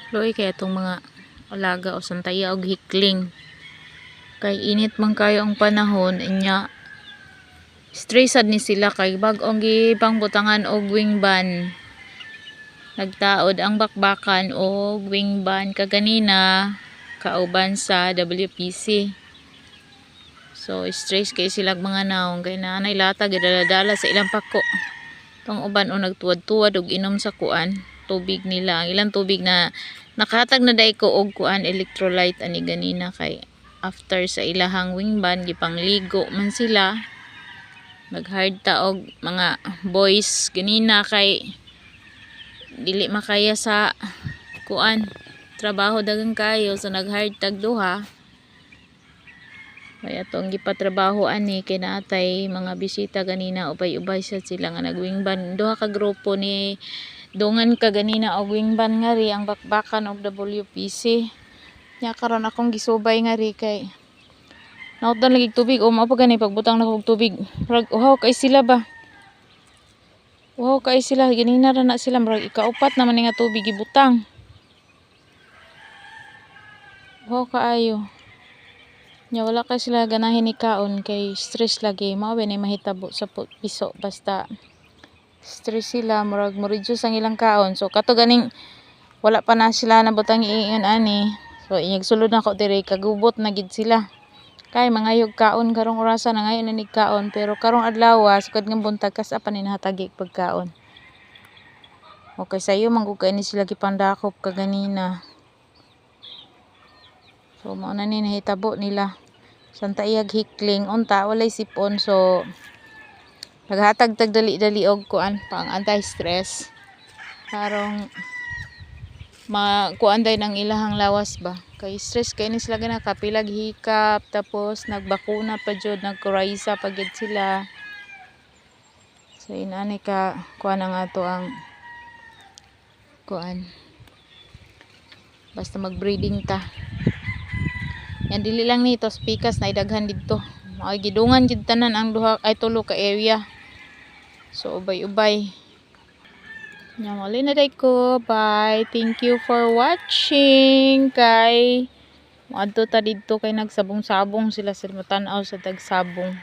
Loy kaya itong mga alaga o santaya og hikling. Kay init man kayo ang panahon, inya stressad ni sila kay bag-ong gipang butangan og wing ban. Nagtaod ang bakbakan og wing ban kaganina kauban sa WPC. So stress kay sila mga naong kay nanay latag gidala-dala sa ilang pako. Tong uban o nagtuwad-tuwad og inom sa kuan, tubig nila. Ang ilang tubig na nakahatag na dai ko og kuan electrolyte ani ganina kay after sa ilahang wingban gipangligo man sila. Nag-hard ta og mga boys ganina kay dili makaya sa kuan trabaho dagang kayo so nag-hard tag duha. Kaya itong gipatrabaho ani kay naatay mga bisita ganina ubay-ubay sila nga nagwingban. Duha ka grupo ni dungan ka ganina og wingban nga ri ang bakbakan og WPC. Nya karon akong gisubay nga ri kay nautan lagi tubig o mao pa gani pagbutang na og tubig. Murag uhaw kay sila ba. Uhaw kay sila ganina ra na sila murag ikaupat naman nga tubig gibutang. Uhaw kaayo. Nya wala ka sila ganahin ikaon kay stress lagi mao ni mahitabo sa piso basta stress sila murag mo-reduce ang ilang kaon. So kato ganing wala pa na sila nabutang iingon ani. So inyag sulod na ko diri kagubot na gid sila. Kay mangayog kaon karong orasa na ngayon ni kaon pero karong adlaw sukad nga buntag kas pa ni nahatagi pagkaon. Okay sayo manggugay ni sila gipandakop kaganina. So mao na ni nahitabo nila. Santayag hikling unta walay sipon so naghatag tag dali-dali og kuan pang anti-stress. Karong kuan day nang ilahang lawas ba. Kay stress kay ni sila gana kapilag hikap tapos nagbakuna pa jud nagkuraysa pa gid sila. So inani ka kuan ang ato ang kuan. Basta mag-breeding ta. Yan dili lang nito pikas na idaghan didto. Mao gidungan gid tanan ang duha ay tulo ka area. So ubay-ubay. Nya mali na day ko. Bye. Thank you for watching. Kay moadto ta didto kay nagsabong-sabong sila sa matan-aw sa tagsabong.